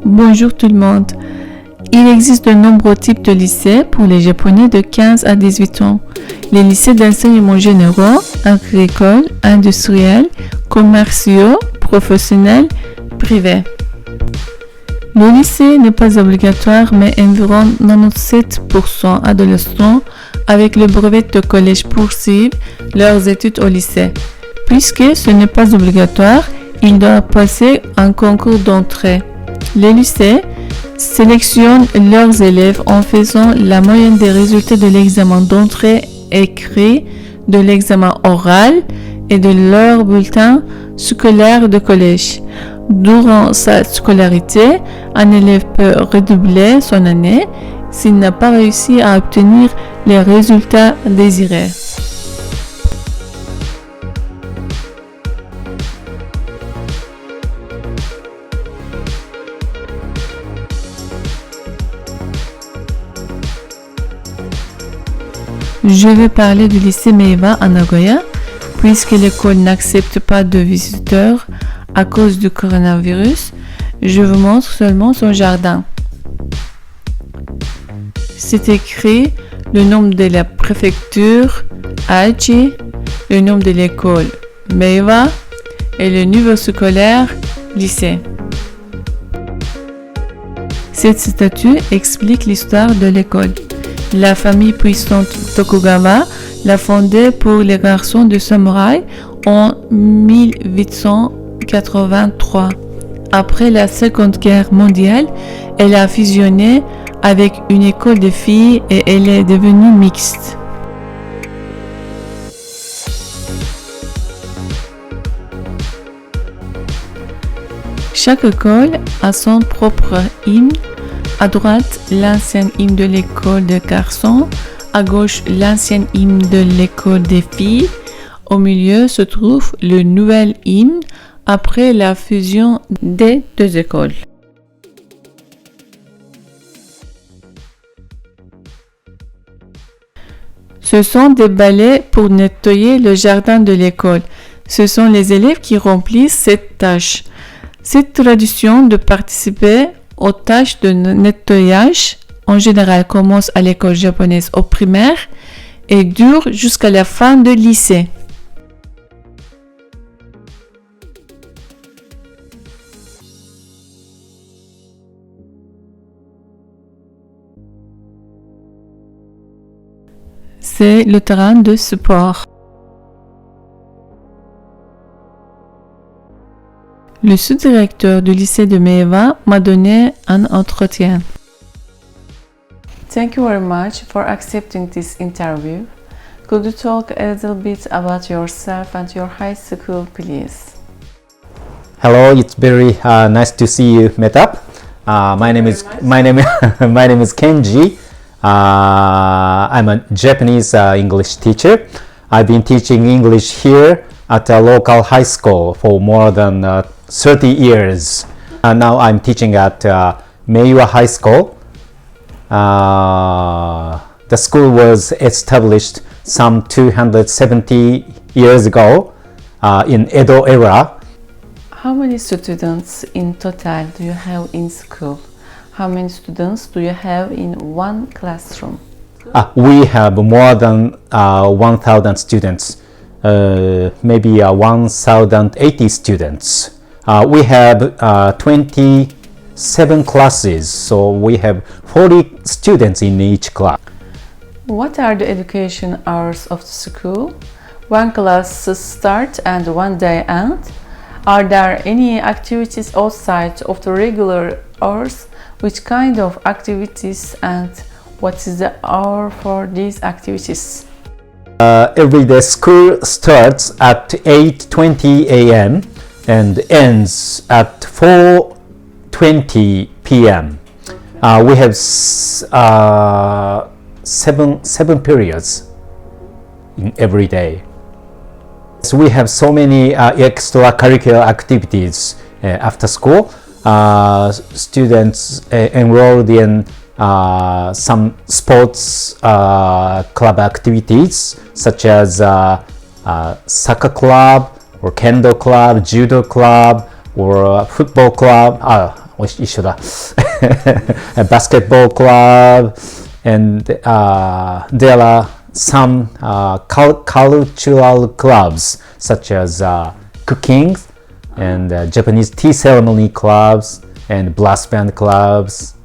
Bonjour tout le monde. Il existe de nombreux types de lycées pour les Japonais de 15 à 18 ans. Les lycées d'enseignement généraux, agricoles, industriels, commerciaux, professionnels, privés. Le lycée n'est pas obligatoire, mais environ 97% d'adolescents avec le brevet de collège poursuivent leurs études au lycée. Puisque ce n'est pas obligatoire, ils doivent passer un concours d'entrée. Les lycées sélectionnent leurs élèves en faisant la moyenne des résultats de l'examen d'entrée écrit, de l'examen oral et de leur bulletin scolaire de collège. Durant sa scolarité, un élève peut redoubler son année s'il n'a pas réussi à obtenir les résultats désirés. Je vais parler du lycée Meiwa à Nagoya, puisque l'école n'accepte pas de visiteurs à cause du coronavirus. Je vous montre seulement son jardin. C'est écrit le nom de la préfecture, Aichi, le nom de l'école, Meiwa, et le niveau scolaire, lycée. Cette statue explique l'histoire de l'école. La famille puissante Tokugawa l'a fondée pour les garçons de samouraï en 1883. Après la Seconde Guerre mondiale, elle a fusionné avec une école de filles et elle est devenue mixte. Chaque école a son propre hymne. À droite, l'ancien hymne de l'école des garçons. À gauche, l'ancien hymne de l'école des filles. Au milieu se trouve le nouvel hymne après la fusion des deux écoles. Ce sont des balais pour nettoyer le jardin de l'école. Ce sont les élèves qui remplissent cette tâche. Cette tradition de participer aux tâches de nettoyage, en général, commence à l'école japonaise au primaire et dure jusqu'à la fin du lycée. C'est le terrain de sport. Le sous-directeur du lycée de Meiwa m'a donné un entretien. Thank you very much for accepting this interview. Could you talk a little bit about yourself and your high school, please? Hello, it's very nice to see you met up. My name is Kenji. I'm a Japanese English teacher. I've been teaching English here at a local high school for more than 30 years. Now I'm teaching at Meiwa High School. The school was established some 270 years ago in Edo era. How many students in total do you have in school? How many students do you have in one classroom? We have more than 1,000 students, maybe 1,080 students. We have 27 classes, so we have 40 students in each class. What are the education hours of the school? One class start and one day end. Are there any activities outside of the regular hours? Which kind of activities and what is the hour for these activities? Every day school starts at 8:20 a.m. and ends at 4:20 p.m. We have seven periods in every day. So we have so many extracurricular activities after school. Students enrolled in some sports club activities such as soccer club or kendo club, judo club, or football club, 一緒だ。A basketball club, and there are some cultural clubs such as cooking and Japanese tea ceremony clubs and brass band clubs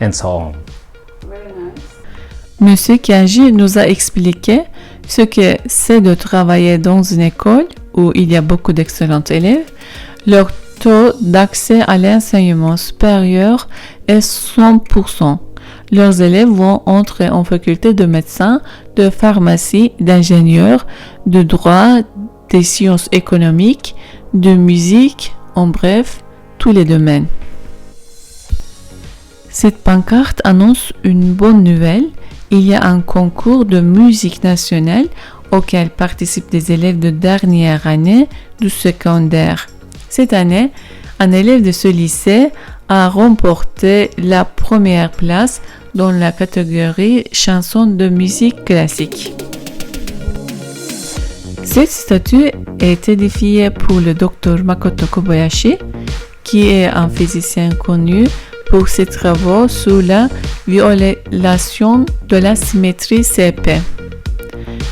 and so on. Monsieur Kianji nous a expliqué ce que c'est de travailler dans une école où il y a beaucoup d'excellents élèves. Leur taux d'accès à l'enseignement supérieur est 100%. Leurs élèves vont entrer en faculté de médecine, de pharmacie, d'ingénieur, de droit, des sciences économiques, de musique, en bref, tous les domaines. Cette pancarte annonce une bonne nouvelle. Il y a un concours de musique nationale auquel participent des élèves de dernière année du secondaire. Cette année, un élève de ce lycée a remporté la première place dans la catégorie chansons de musique classique. Cette statue est édifiée pour le Dr Makoto Kobayashi, qui est un physicien connu pour ses travaux sur la violation de la symétrie CP.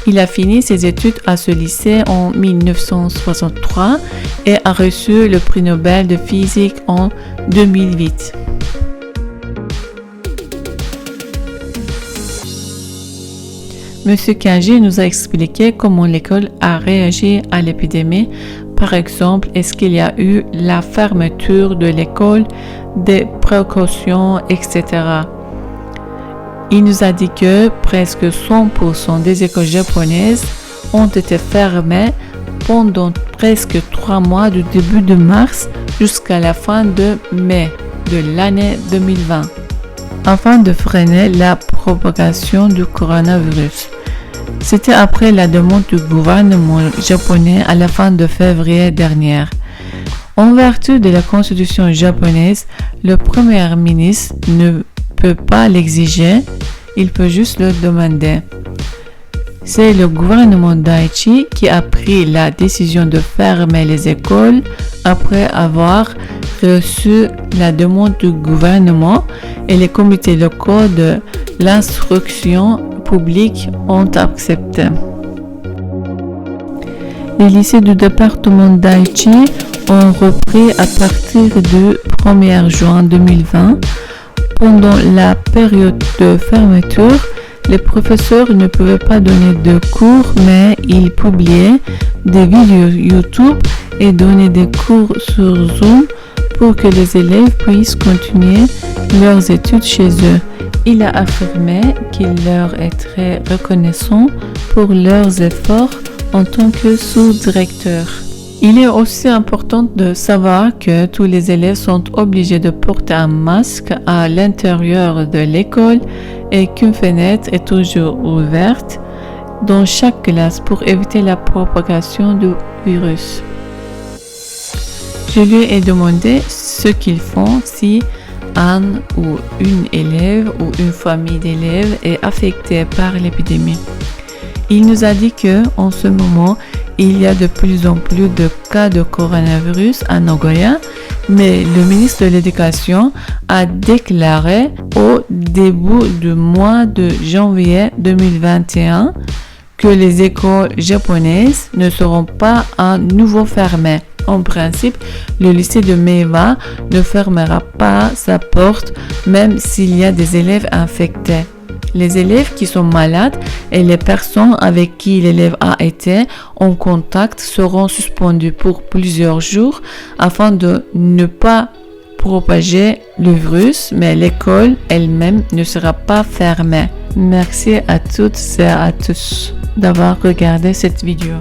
Il a fini ses études à ce lycée en 1963 et a reçu le prix Nobel de physique en 2008. Monsieur Kianji nous a expliqué comment l'école a réagi à l'épidémie. Par exemple, est-ce qu'il y a eu la fermeture de l'école, des précautions, etc. Il nous a dit que presque 100% des écoles japonaises ont été fermées pendant presque 3 mois du début de mars jusqu'à la fin de mai de l'année 2020, afin de freiner la propagation du coronavirus. C'était après la demande du gouvernement japonais à la fin de février dernier. En vertu de la constitution japonaise, le premier ministre ne peut pas l'exiger, il peut juste le demander. C'est le gouvernement Daichi qui a pris la décision de fermer les écoles après avoir reçu la demande du gouvernement, et les comités locaux de l'instruction publique ont accepté. Les lycées du département d'Aichi ont repris à partir du 1er juin 2020. Pendant la période de fermeture, les professeurs ne pouvaient pas donner de cours, mais ils publiaient des vidéos YouTube et donnaient des cours sur Zoom pour que les élèves puissent continuer leurs études chez eux. Il a affirmé qu'il leur est très reconnaissant pour leurs efforts en tant que sous-directeur. Il est aussi important de savoir que tous les élèves sont obligés de porter un masque à l'intérieur de l'école et qu'une fenêtre est toujours ouverte dans chaque classe pour éviter la propagation du virus. Je lui ai demandé ce qu'ils font si un ou une élève ou une famille d'élèves est affectée par l'épidémie. Il nous a dit que en ce moment, il y a de plus en plus de cas de coronavirus à Nagoya, mais le ministre de l'Éducation a déclaré au début du mois de janvier 2021 que les écoles japonaises ne seront pas à nouveau fermées. En principe, le lycée de Meiwa ne fermera pas sa porte même s'il y a des élèves infectés. Les élèves qui sont malades et les personnes avec qui l'élève a été en contact seront suspendus pour plusieurs jours afin de ne pas propager le virus, mais l'école elle-même ne sera pas fermée. Merci à toutes et à tous d'avoir regardé cette vidéo.